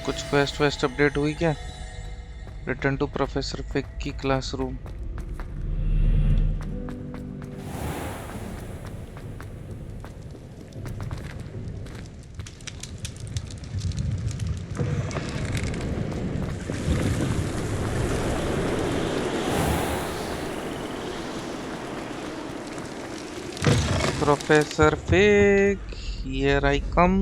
कुछ quest waste update हुई क्या? रिटर्न टू प्रोफेसर फिग की classroom. Professor Fig, here I come.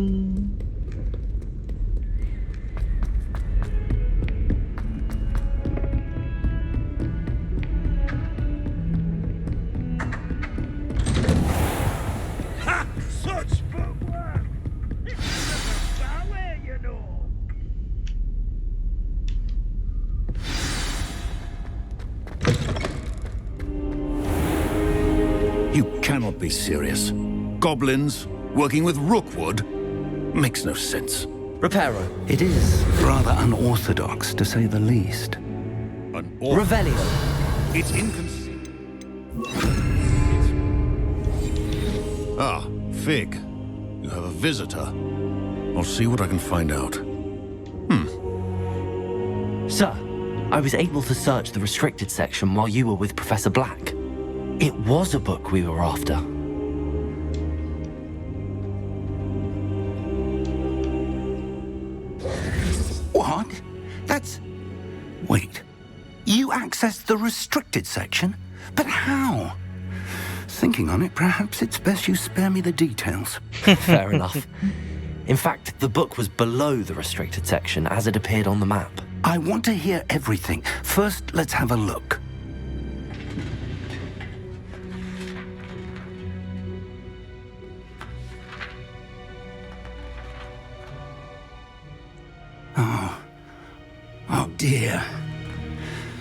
Ha! Such footwork! It's a ballet, you know. You cannot be serious. Goblins working with Rookwood? Makes no sense. Reparo. It is rather unorthodox, to say the least. Revelio. It's inconceivable. Ah, Fig. You have a visitor. I'll see what I can find out. Sir, I was able to search the restricted section while you were with Professor Black. It was a book we were after. What? That's... Wait. You accessed the restricted section? But how? Thinking on it, perhaps it's best you spare me the details. Fair enough. In fact, the book was below the restricted section as it appeared on the map. I want to hear everything. First, let's have a look. Oh dear.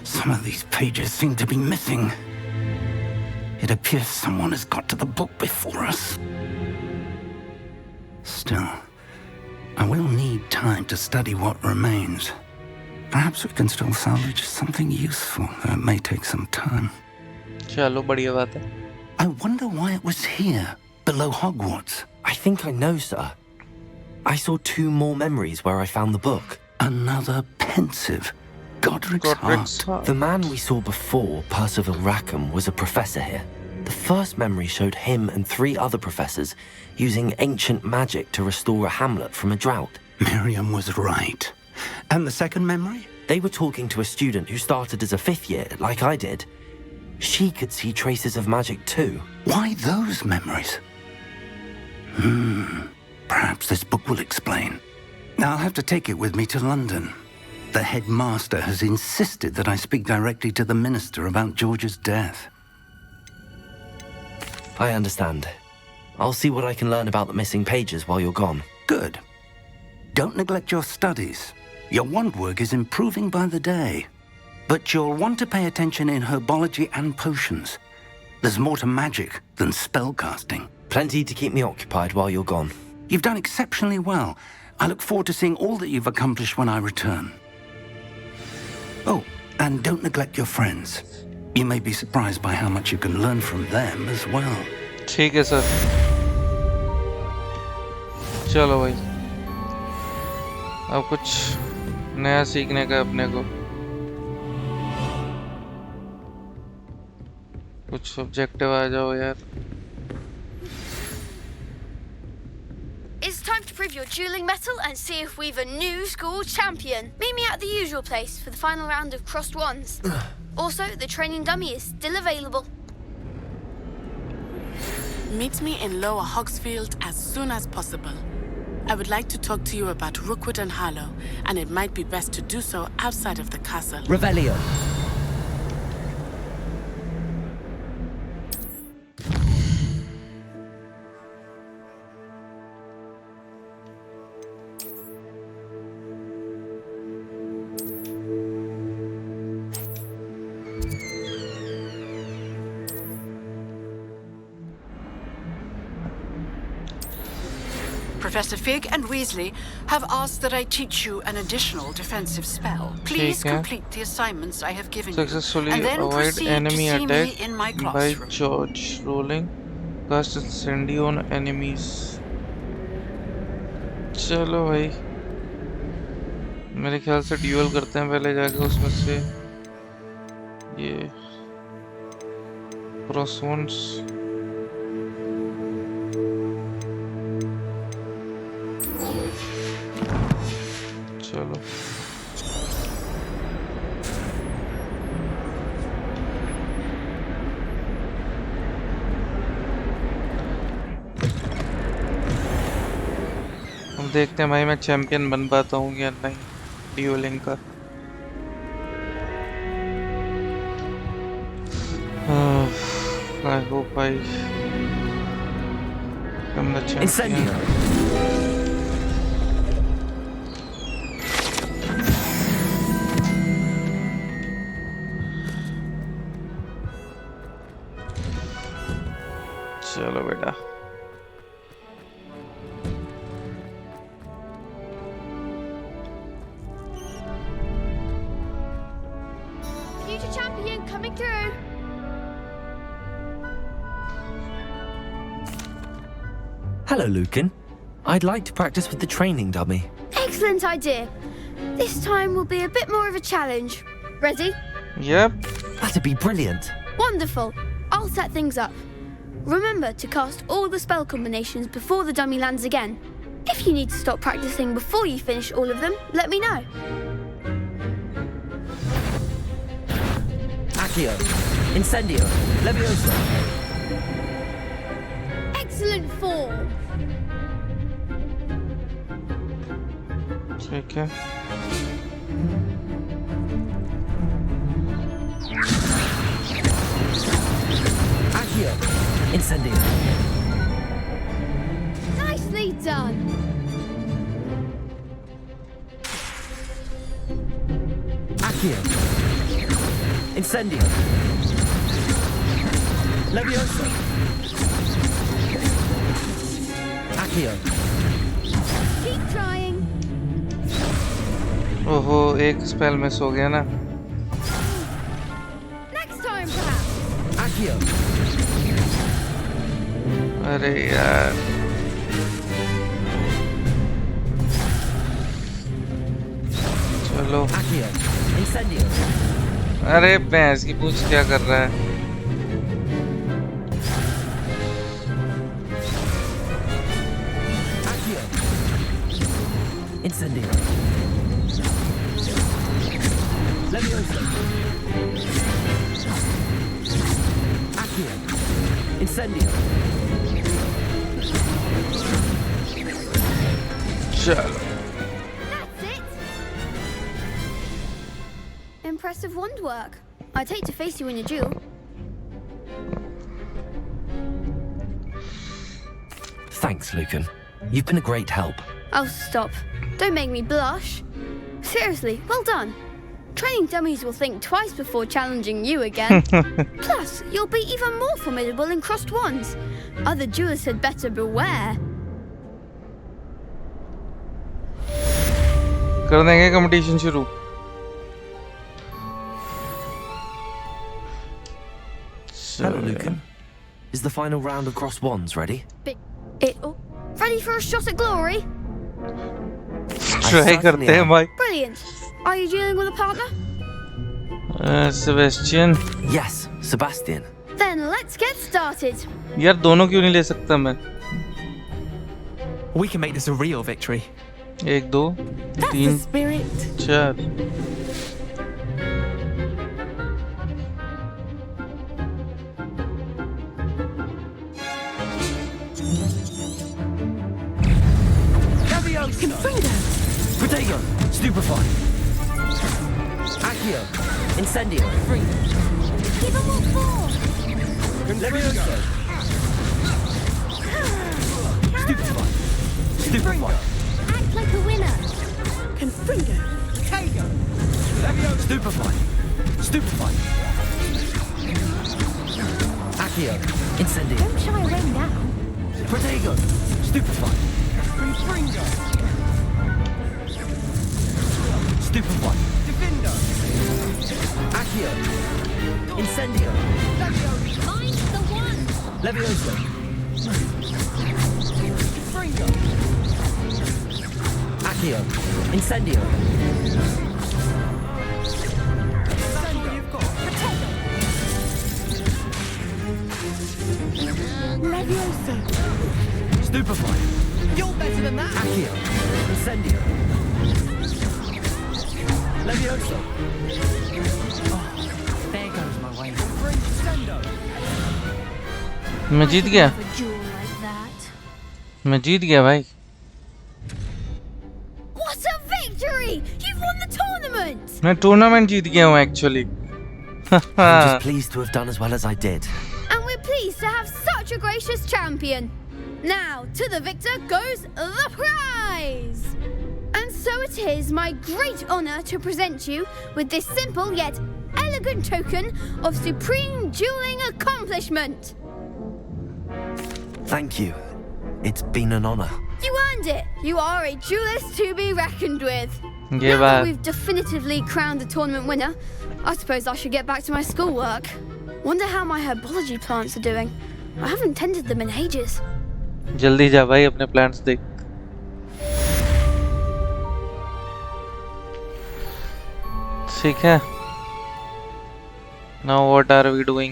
Some of these pages seem to be missing. It appears someone has got to the book before us. Still, I will need time to study what remains. Perhaps we can still salvage something useful, though it may take some time. चलो बढ़िया बात है। I wonder why it was here, below Hogwarts. I think I know, sir. I saw 2 more memories where I found the book. Another pensive. Godric's heart. The man we saw before, Percival Rackham, was a professor here. The first memory showed him and 3 other professors using ancient magic to restore a hamlet from a drought. Miriam was right. And the second memory? They were talking to a student who started as a 5th year, like I did. She could see traces of magic too. Why those memories? Perhaps this book will explain. I'll have to take it with me to London. The headmaster has insisted that I speak directly to the minister about George's death. I understand. I'll see what I can learn about the missing pages while you're gone. Good. Don't neglect your studies. Your wand work is improving by the day. But you'll want to pay attention in herbology and potions. There's more to magic than spellcasting. Plenty to keep me occupied while you're gone. You've done exceptionally well. I look forward to seeing all that you've accomplished when I return. Oh, and don't neglect your friends. You may be surprised by how much you can learn from them as well. ठीक है sir. चलो भाई, अब कुछ नया सीखने का अपने को। कुछ ऑब्जेक्टिव आ जाओ यार। It's time to prove your dueling mettle and see if we've a new school champion. Meet me at the usual place for the final round of crossed wands. Also, the training dummy is still available. Meet me in Lower Hogsfield as soon as possible. I would like to talk to you about Rookwood and Harlow, and it might be best to do so outside of the castle. Revelio. Professor Fig and Weasley have asked that I teach you an additional defensive spell. Please complete the assignments I have given Successfully you, and then avoid proceed enemy to see me attack in my by classroom. George rolling. Cast incendio on enemies. चलो भाई, मेरे ख्याल से dual करते हैं पहले जाके उसमें से ये क्रॉसवॉन्स। चलो हम देखते हैं भाई मैं चैंपियन बन पाता हूँ या नहीं ड्यूलिंग का। I hope I am the champion. Incendio. चलो बेटा Future champion coming through. Hello, Lucan. I'd like to practice with the training dummy. Excellent idea. This time will be a bit more of a challenge. Ready? Yep. That'd be brilliant. Wonderful. I'll set things up. Remember to cast all the spell combinations before the dummy lands again. If you need to stop practicing before you finish all of them, let me know. Accio. Incendio. Leviosa. Excellent form. ठीक है Accio. Incendio. Nicely done. Accio. Incendio. Leviosa. Accio. Keep trying. ओहो एक spell miss हो गया ना। Next time, perhaps. Accio. अरे यार चलो Accio. Incendio. अरे भैंस की पूछ क्या कर रहा है। Accio. Incendio. Leviosa. Accio. Incendio. चलो That's it. Impressive wand work. I'd hate to face you in a duel. Thanks, Lucan. You've been a great help. Oh, stop. Don't make me blush. Seriously, well done. Training dummies will think twice before challenging you again. Plus, you'll be even more formidable in crossed wands. Other duelists had better beware. कर देंगे competition शुरू। Hello, Lucan. Is the final round of cross wands ready? Ready for a shot at glory? Try करते हैं भाई। Brilliant. Are you dealing with a partner? Sebastian Yes, Sebastian. Then let's get started. यार दोनों क्यों नहीं ले सकता मैं। We can make this a real victory. एक दो That's the तीन spirit. चार Confringo. Protego. Stupefy. Accio. Incendio. Give 'em all four. Leviosa. Stupefy. Stupefy. Act like a winner. Confringo. Stupefy. Stupefy. Accio. Incendio. Don't shy away now. Protego. Stupefy. Stupefy. Accio. Incendio. Find the one. Leviosa. Accio. Incendio. Leviosa! Stupefy. You're better than that. Accio. Incendio. Leviosa. Oh, there goes my way. Incendio. मैं जीत गया मैं जीत गया भाई What a victory! You've won the tournament! मैं tournament जीत गया हूँ actually I'm just pleased to have done as well as I did. And we're pleased to have such a gracious champion. Now, to the victor goes the prize! And so it is my great honor to present you with this simple yet elegant token of supreme dueling accomplishment. Thank you. It's been an honor. You earned it. You are a duelist to be reckoned with. ये Now that बात we've definitively crowned the tournament winner, I suppose I should get back to my schoolwork. Wonder how my herbology plants are doing. I haven't tended them in ages. जल्दी जा भाई अपने plans देख ठीक है Now what are we doing?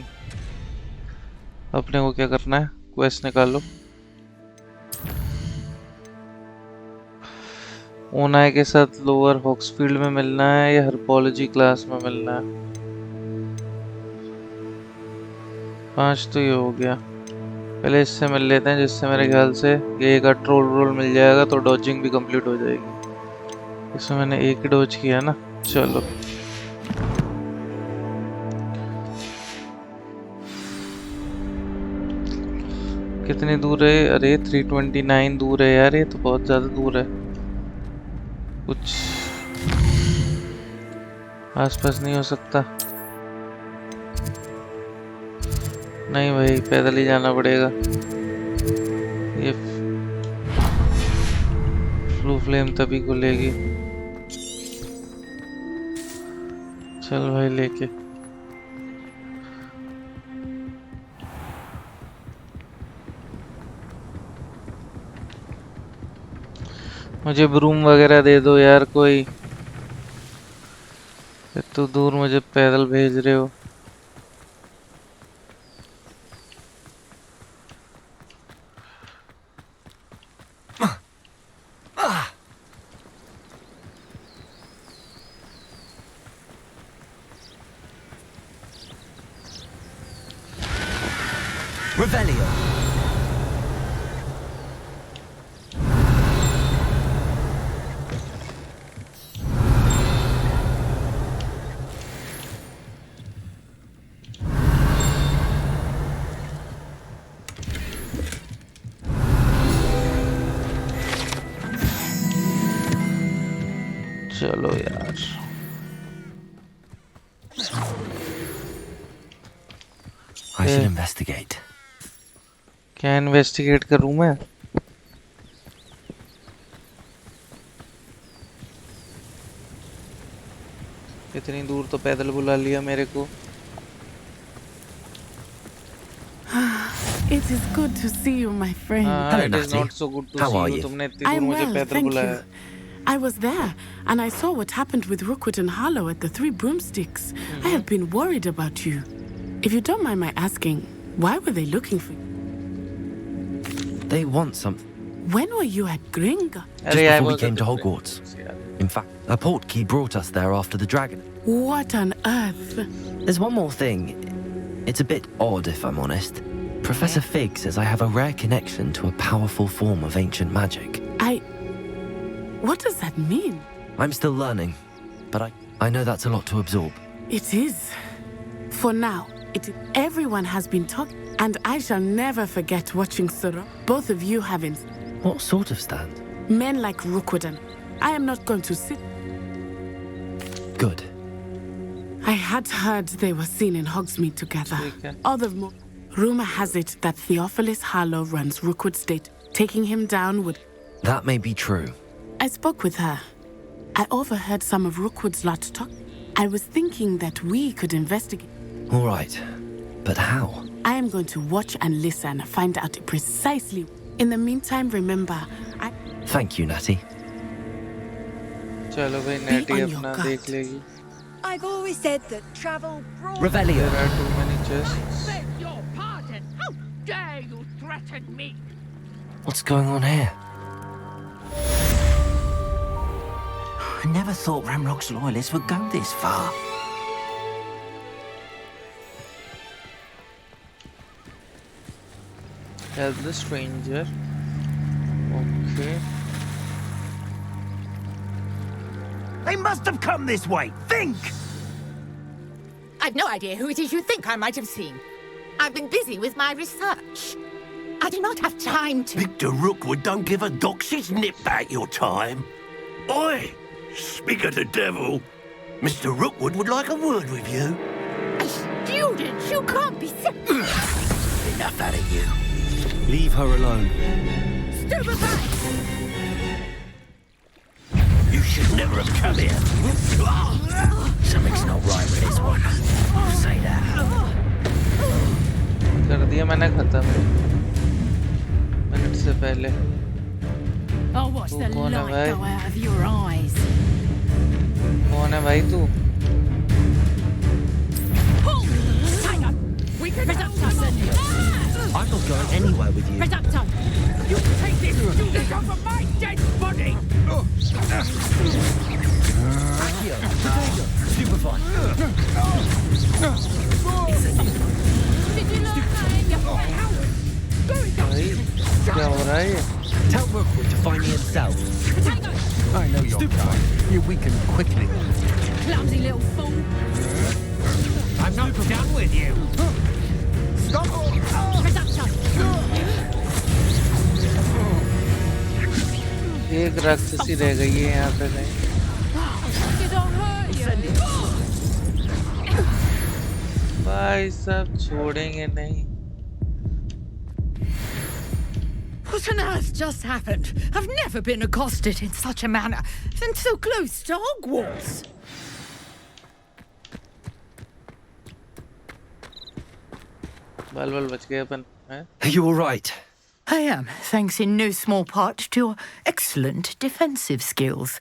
अपने को क्या करना है क्वेस्ट निकालो ओनाई के साथ लोअर हॉक्सफील्ड में मिलना है या हर्बोलॉजी क्लास में मिलना है 5 तो ये हो गया पहले इससे मिल लेते हैं जिससे मेरे ख्याल से ये का ट्रोल रोल मिल जाएगा तो डॉजिंग भी कंप्लीट हो जाएगी इसमें मैंने एक ही डॉज किया ना चलो कितनी दूर है अरे 329 दूर है यार ये तो बहुत ज़्यादा दूर है कुछ आसपास नहीं हो सकता नहीं भाई पैदल ही जाना पड़ेगा ये फ्लू फ्लेम तभी खुलेगी चल भाई लेके मुझे ब्रूम वगैरह दे दो यार कोई इतनी दूर मुझे पैदल भेज रहे हो Revelio. चलो यार I should investigate. क्या इन्वेस्टिगेट करूं मैं इतनी दूर तो पैदल बुला लिया मेरे को It is good to see you, my friend. Hello, it is Natty. not so good to How see are you you? तुमने इतनी दूर I'm मुझे well, पैदल thank बुलाया you. I was there, and I saw what happened with Rookwood and Harlow at the Three Broomsticks. I have been worried about you. If you don't mind my asking, why were they looking for you? They want something. When were you at Gringa? Just अरे I before we was came at to the Hogwarts. place, यार. In fact, a portkey brought us there after the dragon. What on earth? There's one more thing. It's a bit odd, if I'm honest. Professor Fig says I have a rare connection to a powerful form of ancient magic. What does that mean? I'm still learning, but I know that's a lot to absorb. It is. For now, everyone has been talking, and I shall never forget watching Sura. Both of you having What sort of stand? men like Rookwood and I am not going to sit. Good. I had heard they were seen in Hogsmeade together. Okay. Rumor has it that Theophilus Harlow runs Rookwood State. Taking him down would... That may be true. I spoke with her. I overheard some of Rookwood's lot talk. I was thinking that we could investigate. All right. But how? I am going to watch and listen, find out precisely. In the meantime, remember, Thank you, Natty. चलो भाई Be Neti on your अपना guard. देख लेगी. I've always said that travel brought... Revelio. There are too many chests. Beg your pardon. How dare you threaten me? What's going on here? I never thought Ramrock's loyalists would go this far. Help the stranger. Okay. They must have come this way. Think! I've no idea who it is you think I might have seen. I've been busy with my research. I do not have time to... Victor Rookwood don't give a doxy's nip back your time. Oi! Speak of the devil. Mr. Rookwood would like a word with you. A student? You can't be sick. Enough out of you. Leave her alone. Stupefy! You should never have come here. Something's not right with this one. I'll say that. कर दिया मैंने खत्म minute से पहले. I'll watch तू the कौन है light भाई? go out of your eyes. कौन है भाई तू? Hang on. We could I'm not going anywhere with you. Presupto. You take this student off of my dead body! Accio, potato, stupefy. भाई क्या हो रहा है ये? Tell Rookwood to find me himself. I know you're kind. You weaken quickly. Clumsy little fool. I'm not done with you! Presupto. एक राक्षसी रह गई है यहाँ पे कहीं. Did I hurt you? भाई सब छोड़ेंगे नहीं. What on earth just happened? I've never been accosted in such a manner, and so close to Hogwarts. बाल बाल बच गए अपन हैं? Are you all right? I am, thanks in no small part to your excellent defensive skills.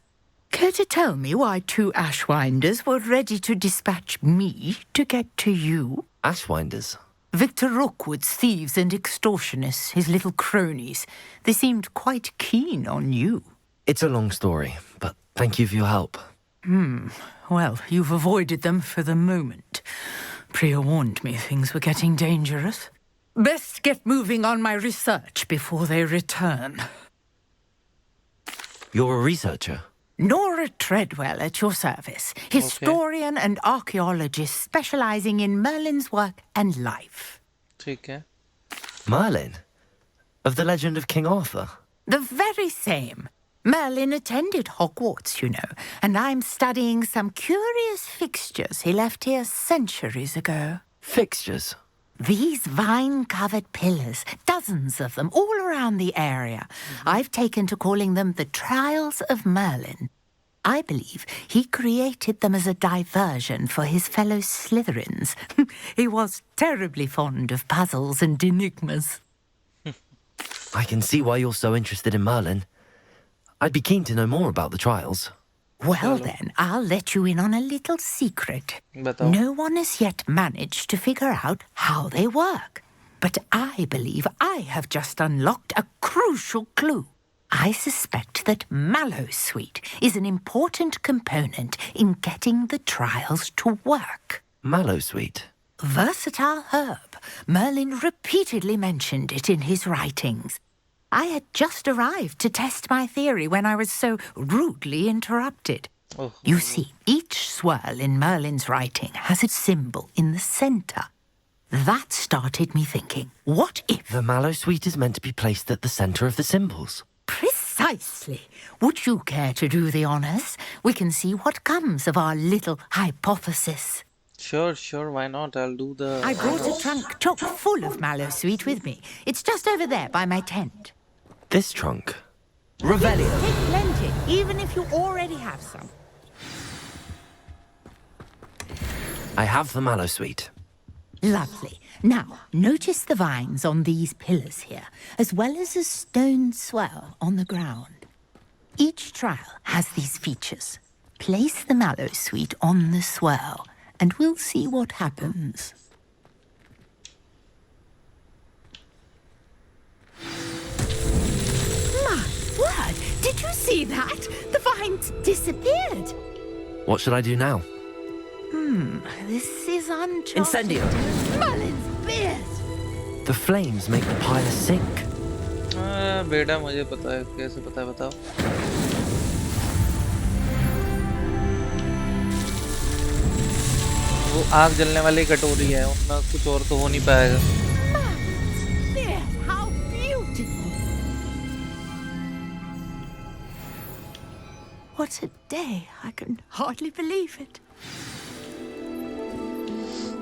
Care to tell me why two Ashwinders were ready to dispatch me to get to you? Ashwinders. Victor Rookwood's thieves and extortionists, his little cronies. They seemed quite keen on you. It's a long story, but thank you for your help. Well, you've avoided them for the moment. Priya warned me things were getting dangerous. Best get moving on my research before they return. You're a researcher. Nora Treadwell at your service, historian and archaeologist specializing in Merlin's work and life. ठीक है. Merlin? Of the legend of King Arthur? The very same. Merlin attended Hogwarts, you know, and I'm studying some curious fixtures he left here centuries ago. Fixtures? These vine-covered pillars, dozens of them, all around the area. I've taken to calling them the Trials of Merlin. I believe he created them as a diversion for his fellow Slytherins. He was terribly fond of puzzles and enigmas. I can see why you're so interested in Merlin. I'd be keen to know more about the trials. Well then, I'll let you in on a little secret. बताओ. No one has yet managed to figure out how they work. But I believe I have just unlocked a crucial clue. I suspect that Mallowsweet is an important component in getting the trials to work. Mallowsweet. Versatile herb. Merlin repeatedly mentioned it in his writings. I had just arrived to test my theory when I was so rudely interrupted. Oh. You see, each swirl in Merlin's writing has its symbol in the centre. That started me thinking, what if... The Mallowsweet is meant to be placed at the centre of the symbols. Precisely. Would you care to do the honours? We can see what comes of our little hypothesis. Sure, why not? I'll do the... I brought a trunk chock full of Mallowsweet with me. It's just over there by my tent. This trunk. Revelio. Take plenty, even if you already have some. I have the Mallowsweet. Lovely. Now, notice the vines on these pillars here, as well as a stone swell on the ground. Each trial has these features. Place the mallow sweet on the swirl, and we'll see what happens. My word! Did you see that? The vines disappeared. What should I do now? This is uncharted. Incendio! Merlin's beard! The flames make the pyre sink. बेटा मुझे पता है कैसे पता है बताओ. वो आग जलने वाली कटोरी है उनमें कुछ और तो हो नहीं पाएगा. How beautiful! What a day! I can hardly believe it.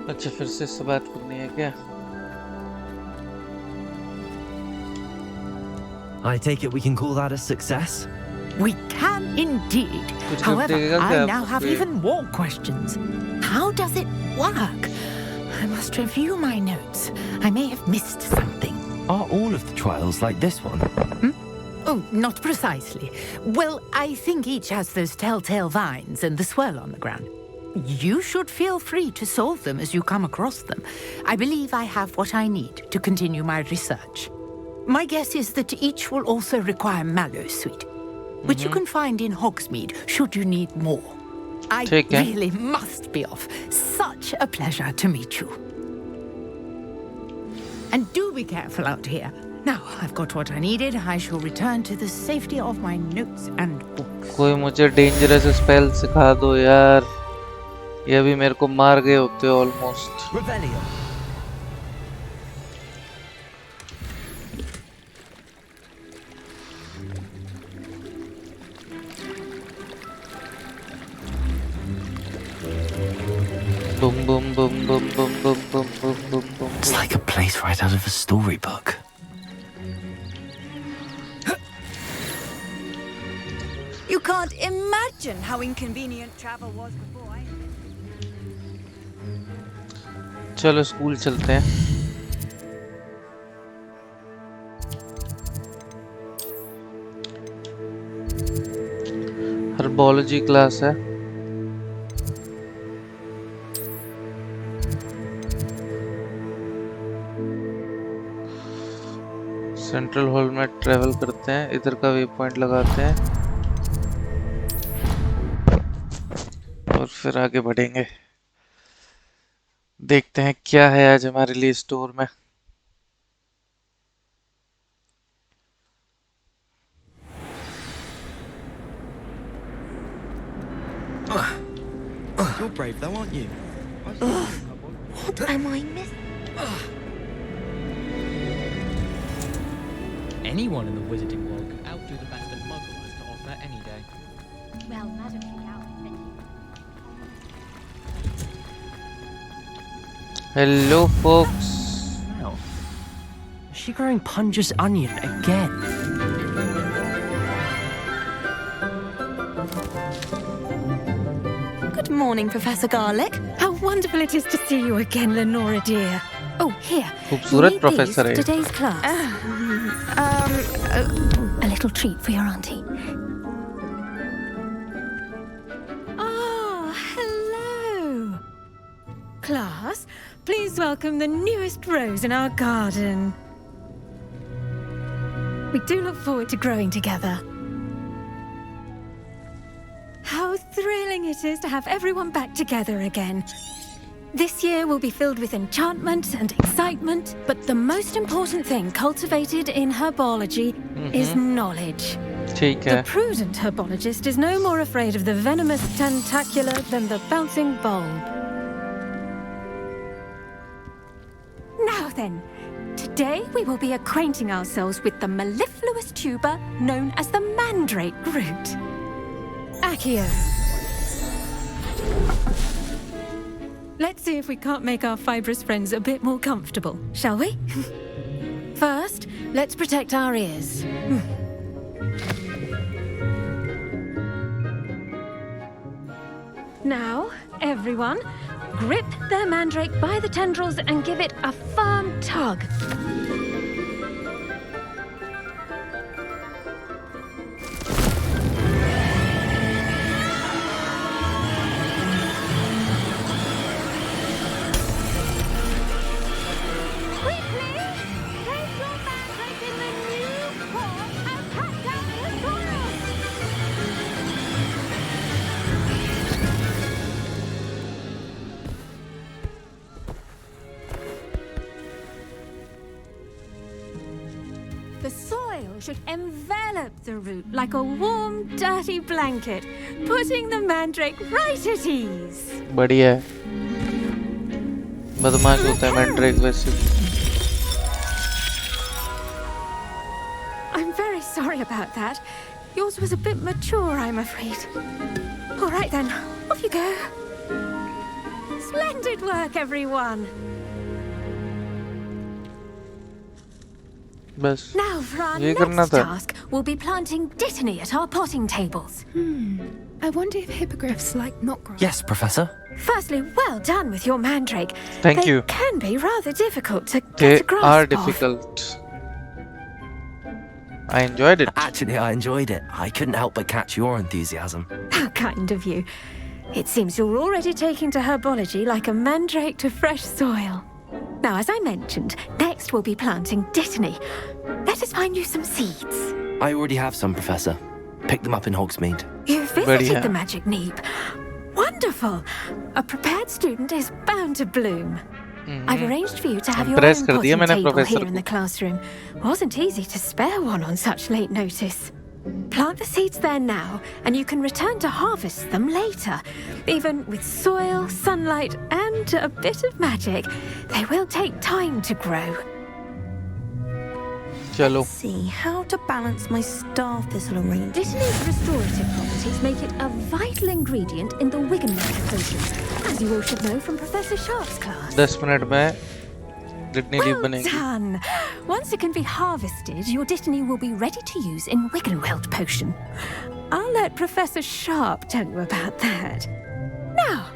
अच्छा फिर से इससे बात करनी है क्या? I take it we can call that a success? We can indeed. कुछ However, देगा I क्या now have आपको? even more questions. How does it work? I must review my notes. I may have missed something. Are all of the trials like this one? Oh, not precisely. Well, I think each has those telltale vines and the swirl on the ground. You should feel free to solve them as you come across them. I believe I have what I need to continue my research. My guess is that each will also require mallow sweet, which you can find in Hogsmeade should you need more. I really must be off. Such a pleasure to meet you. And do be careful out here. Now, I've got what I needed. I shall return to the safety of my notes and books. कोई मुझे dangerous spell सिखा दो यार. ये अभी मेरे को मार गए होते almost. Revelio. Boom boom boom boom boom boom boom boom boom boom. It's like a place right out of a storybook. You can't imagine how inconvenient travel was before I... चलो स्कूल चलते हैं. Herbology class है. Central hall में travel करते हैं. इधर का way point लगाते हैं और फिर आगे बढ़ेंगे. देखते हैं क्या है आज हमारे लिए स्टोर में. You're brave though, aren't you? What am I missing? Anyone in the wizarding world could outdo the best that Muggle has to offer any day. Well, Madam Trial, thank you. Hello folks. Wow. Is she growing Punja's onion again? Good morning, Professor Garlick. How wonderful it is to see you again, Lenora dear. Oh, here. खूबसूरत Need professor these है. for today's class. A little treat for your auntie. Oh, hello. Class, please welcome the newest rose in our garden. We do look forward to growing together. How thrilling it is to have everyone back together again. This year will be filled with enchantment and excitement, but the most important thing cultivated in herbology is knowledge. ठीक है. The prudent herbologist is no more afraid of the venomous tentacula than the bouncing bulb. Now then, today we will be acquainting ourselves with the mellifluous tuber known as the mandrake root. Accio. Let's see if we can't make our fibrous friends a bit more comfortable, shall we? First, let's protect our ears. Now, everyone, grip their mandrake by the tendrils and give it a firm tug. The soil should envelop the root like a warm, dirty blanket, putting the mandrake right at ease. बढ़िया है, बदमाश होता है Mandrake वैसे। I'm very sorry about that. Yours was a bit mature, I'm afraid. All right then, off you go. Splendid work, everyone. बस Now for our ये करना next था। task, we'll be planting dittany at our potting tables. I wonder if hippogriffs like knot grass. Yes, Professor. Firstly, well done with your mandrake. Thank they you. can be rather difficult to They get a grasp are of. difficult. I enjoyed it. Actually, I enjoyed it. I couldn't help but catch your enthusiasm. How kind of you. It seems you're already taking to herbology like a mandrake to fresh soil. Now, as I mentioned, next we'll be planting dittany. Let us find you some seeds. I already have some, Professor. Picked them up in Hogsmeade. You visited बढ़िया। the magic neep. Wonderful. A prepared student is bound to bloom. I've arranged for you to have your Impress own कर दिया potting मैंने table professor here in को। the classroom. Wasn't easy to spare one on such late notice. Plant the seeds there now, and you can return to harvest them later. Even with soil, sunlight, and a bit of magic, they will take time to grow. चलो See how to balance my star thistle arrangement. Dittany's restorative properties make it a vital ingredient in the Wiggenweld potion, as you all should know from Professor Sharp's class. 10 minute में डिटनी leaf Well बनेगी। done! Once it can be harvested, your dittany will be ready to use in Wiggenweld potion. I'll let Professor Sharp tell you about that. Now,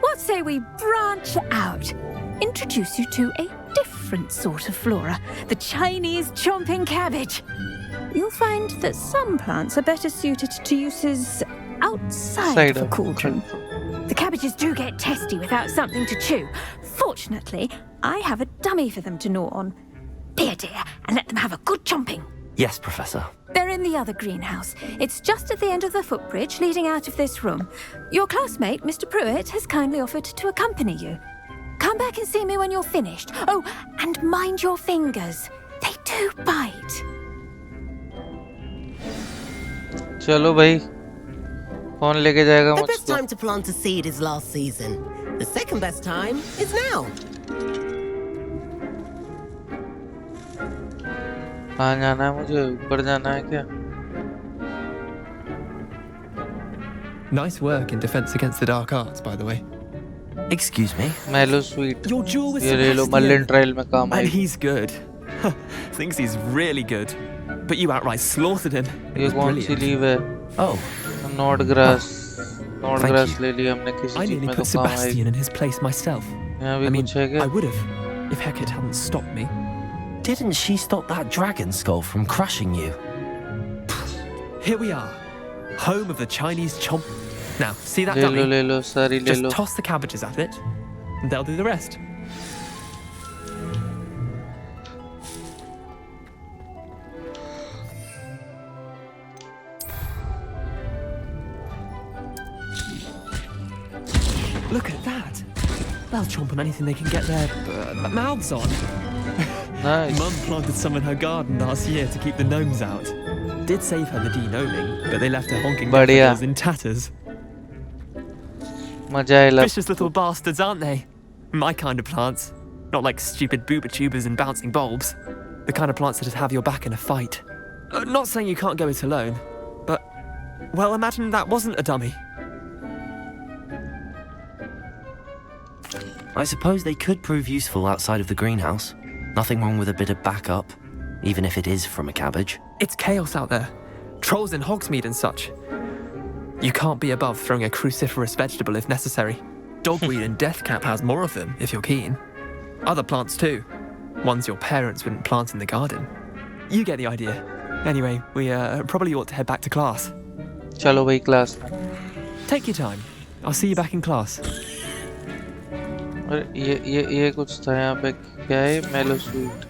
what say we branch out? Introduce you to a different sort of flora, the Chinese chomping cabbage. You'll find that some plants are better suited to uses outside of a cauldron. The cabbages do get testy without something to chew. Fortunately, I have a dummy for them to gnaw on. Be a dear and let them have a good chomping. Yes, Professor. They're in the other greenhouse. It's just at the end of the footbridge leading out of this room. Your classmate, Mr. Pruitt, has kindly offered to accompany you. Come back and see me when you're finished. Oh, and mind your fingers. They do bite. चलो भाई, कौन लेके जाएगा The best मुझको? time to plant a seed is last season. The second best time is now. कहाँ जाना है मुझे? ऊपर जाना है क्या? Nice work in defense against the dark arts, by the way. Excuse me? Mellow sweet. Your duel with ये ले लो, Sebastian. Merlin Trial में काम And आएगी। he's good. Thinks he's really good. But you outright slaughtered him. It ये was कौन सी brilliant. Leave है? Oh. Note grass. Note Thank grass you. ले लिया हमने किसी I चीज nearly में तो put काम आएगी। Sebastian in his place myself. यहाँ भी I mean, कुछ है क्या? I would have, if Hecate hadn't stopped me. Didn't she stop that dragon skull from crushing you? Here we are, home of the Chinese chomp. Now, see that dummy? ले लो, सारी ले Just low. toss the cabbages at it, and they'll do the rest. Look at that! They'll chomp on anything they can get their mouths on. Nice. Mum planted some in her garden last year to keep the gnomes out. Did save her the de-gnoming, but they left her honking बढ़िया। daffodils in tatters. मजा आएगा। Vicious little bastards, aren't they? My kind of plants. Not like stupid booba tubers and bouncing bulbs. The kind of plants that'd have your back in a fight. Not saying you can't go it alone, but... Well, imagine that wasn't a dummy. I suppose they could prove useful outside of the greenhouse. Nothing wrong with a bit of backup, even if it is from a cabbage. It's chaos out there. Trolls in Hogsmeade and such. You can't be above throwing a cruciferous vegetable if necessary. Dogweed and deathcap has more of them, if you're keen. Other plants too. Ones your parents wouldn't plant in the garden. You get the idea. Anyway, we probably ought to head back to class. चलो भाई class में। Take your time. I'll see you back in class. और ये कुछ था यहाँ पे, क्या है? मेलो स्वीट।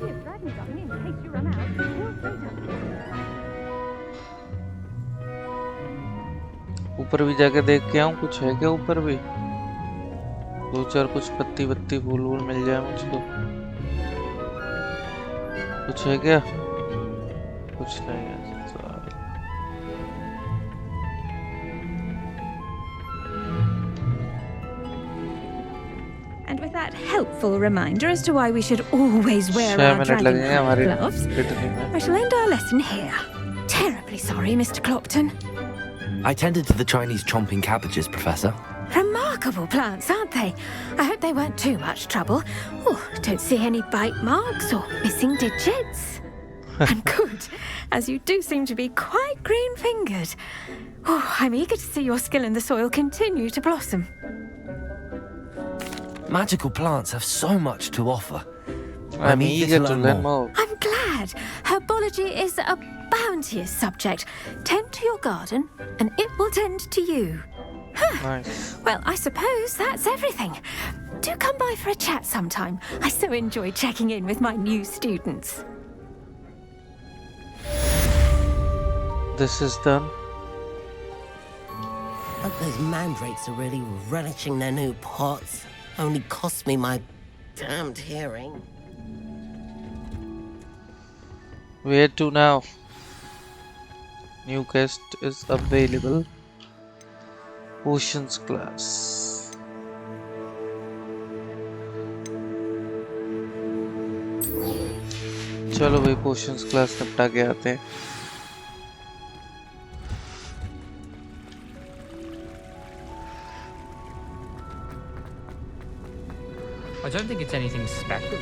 ऊपर भी जाके देख के आऊँ, कुछ है क्या ऊपर भी? दो चार कुछ पत्ती वत्ती फूल वूल मिल जाए मुझको। कुछ है क्या? कुछ नहीं है sir. And with that helpful reminder as to why we should always wear 6 our minute dragon लगेंगे हमारी gloves, रिटर्निंग में। I shall end our lesson here. Terribly sorry, Mr. Clopton. I tended to the Chinese chomping cabbages, Professor. Remarkable plants, aren't they? I hope they weren't too much trouble. Oh, don't see any bite marks or missing digits. And good, as you do seem to be quite green-fingered. Oh, I'm eager to see your skill in the soil continue to blossom. Magical plants have so much to offer. I'm eager to learn more. I'm glad. Herbology is a bounteous subject. Tend to your garden, and it will tend to you. Nice. Well, I suppose that's everything. Do come by for a chat sometime. I so enjoy checking in with my new students. This is done. But those mandrakes are really relishing their new pots. Only cost me my damned hearing. Where to now? New guest is available. Potions class. चलो भाई potions class निपटा के आते हैं। I don't think it's anything special.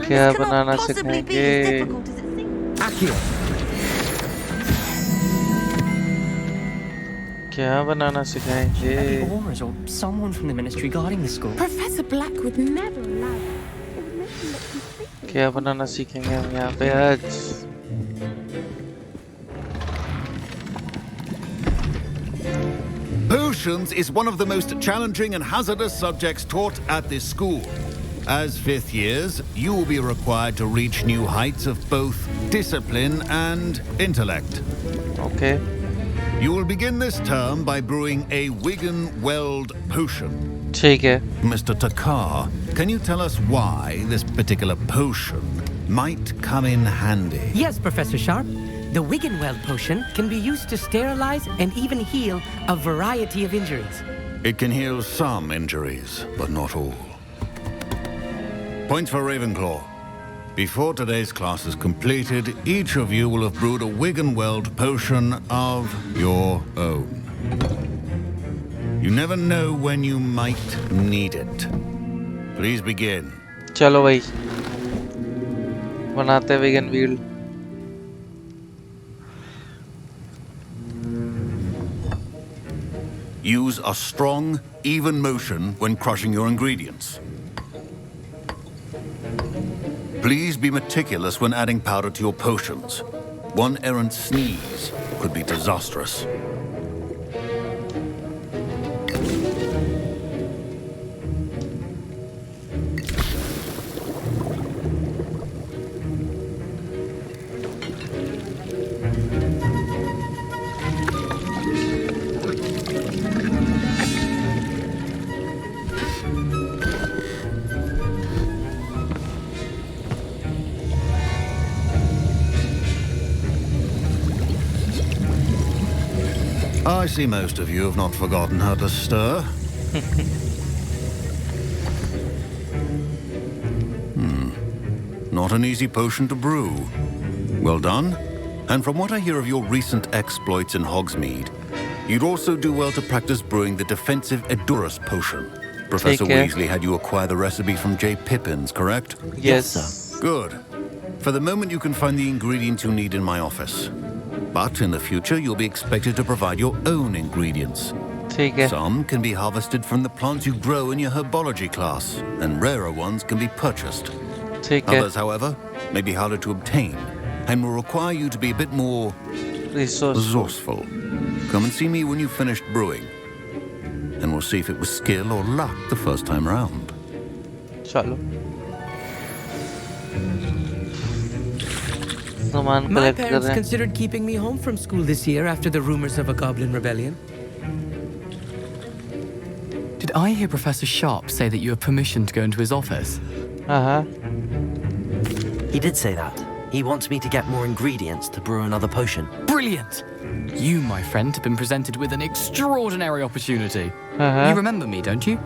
क्या बनाना सिखाएंगे? क्या बनाना सिखाएंगे? Aurors or someone from the ministry guarding the school. Professor Black would never allow. क्या बनाना सीखेंगे हम यहाँ पे आज? Potions is one of the most challenging and hazardous subjects taught at this school. As fifth years, you will be required to reach new heights of both discipline and intellect. Okay. You will begin this term by brewing a Wigan-Weld potion. ठीक है. Mr. Takar, can you tell us why this particular potion might come in handy? Yes, Professor Sharp. The Wigan-Weld potion can be used to sterilize and even heal a variety of injuries. It can heal some injuries, but not all. Points for Ravenclaw. Before today's class is completed, each of you will have brewed a Wigan-Weld potion of your own. You never know when you might need it. Please begin. चलो भाई बनाते wagon wheel. Use a strong, even motion when crushing your ingredients. Please be meticulous when adding powder to your potions. One errant sneeze could be disastrous. I see most of you have not forgotten how to stir. Not an easy potion to brew. Well done. And from what I hear of your recent exploits in Hogsmeade, you'd also do well to practice brewing the defensive Edurus potion. Professor Weasley had you acquire the recipe from J. Pippins, correct? Yes, sir. Good. For the moment, you can find the ingredients you need in my office. But in the future, you'll be expected to provide your own ingredients. Some can be harvested from the plants you grow in your herbology class, and rarer ones can be purchased. Others, however, may be harder to obtain, and will require you to be a bit more resourceful. Come and see me when you've finished brewing, and we'll see if it was skill or luck the first time round. चलो. My parents considered keeping me home from school this year after the rumors of a goblin rebellion. Did I hear Professor Sharp say that you have permission to go into his office? He did say that. He wants me to get more ingredients to brew another potion. Brilliant! You, my friend, have been presented with an extraordinary opportunity. You remember me, don't you?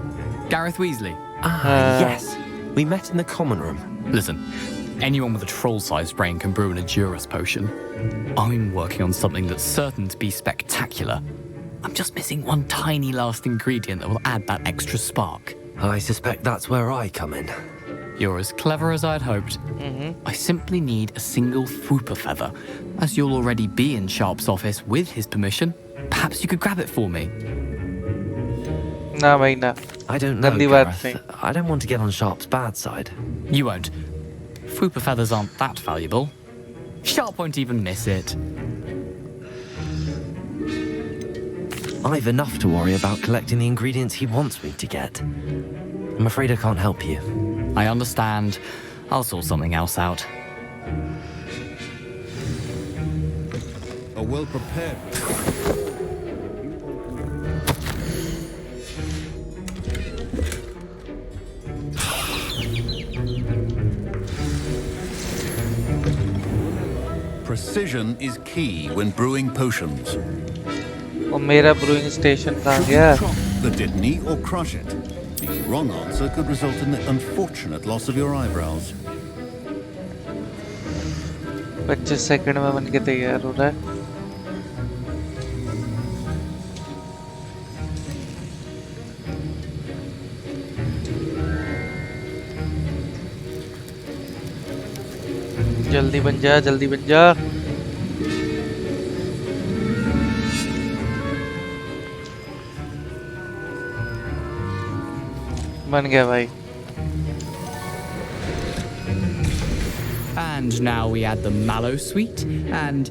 Gareth Weasley. Yes. We met in the common room. Listen, anyone with a troll-sized brain can brew an Edurus potion. I'm working on something that's certain to be spectacular. I'm just missing one tiny last ingredient that will add that extra spark. I suspect that's where I come in. You're as clever as I'd hoped. I simply need a single Fwooper feather. As you'll already be in Sharp's office with his permission, perhaps you could grab it for me. Nah, bhai, nah. I don't know, Gareth. I don't want to get on Sharp's bad side. You won't. Fwooper feathers aren't that valuable. Sharp won't even miss it. I've enough to worry about collecting the ingredients he wants me to get. I'm afraid I can't help you. I understand. I'll sort something else out. A well-prepared... Precision is key when brewing potions. और मेरा brewing station कहाँ गया? The didn't or crush it. The wrong answer could result in the unfortunate loss of your eyebrows. 25 second में बनके तैयार हो रहा है. जल्दी बन जा, जल्दी बन जा. बन गया भाई. And now we add the mallow sweet, and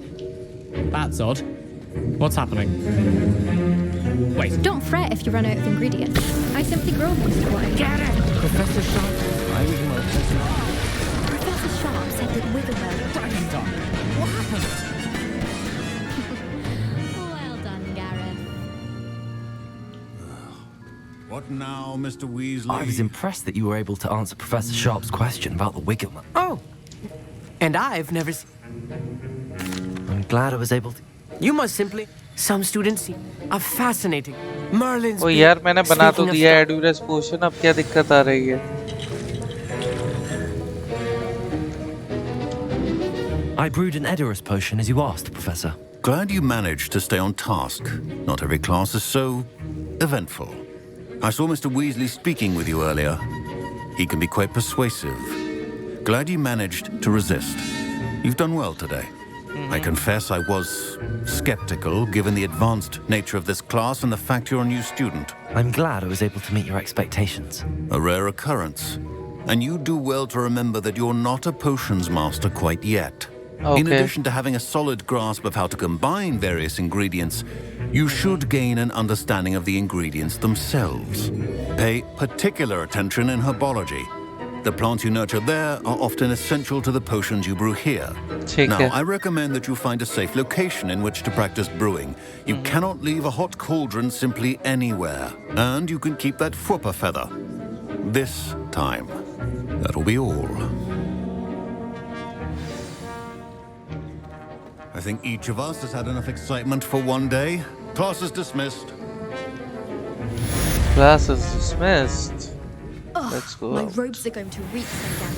that's odd. What's happening? Wait. Don't fret if you run out of ingredients. I simply grow most of what I get. Professor Sharp. Professor Sharp said that Wigglewell... What happened? Well done, Gareth. What now, Mr. Weasley? I was impressed that you were able to answer Professor Sharp's question about the Wiggleman. Oh! And I've never seen... I'm glad I was able to... You must simply... Some students are fascinating. Merlin's... ओ यार मैंने बना तो दिया है Edurus potion. अब क्या दिक्कत आ रही है? I brewed an Edurus potion as you asked, Professor. Glad you managed to stay on task. Not every class is so eventful. I saw Mr. Weasley speaking with you earlier. He can be quite persuasive. Glad you managed to resist. You've done well today. I confess I was skeptical, given the advanced nature of this class and the fact you're a new student. I'm glad I was able to meet your expectations. A rare occurrence. And you do well to remember that you're not a potions master quite yet. Okay. In addition to having a solid grasp of how to combine various ingredients, you should gain an understanding of the ingredients themselves. Pay particular attention in herbology. The plants you nurture there are often essential to the potions you brew here. Now, I recommend that you find a safe location in which to practice brewing. You cannot leave a hot cauldron simply anywhere. And you can keep that Fwooper feather. This time. That'll be all. I think each of us has had enough excitement for one day. Class is dismissed. Class is dismissed. Ugh, Let's go my out. robes are going to reek some damn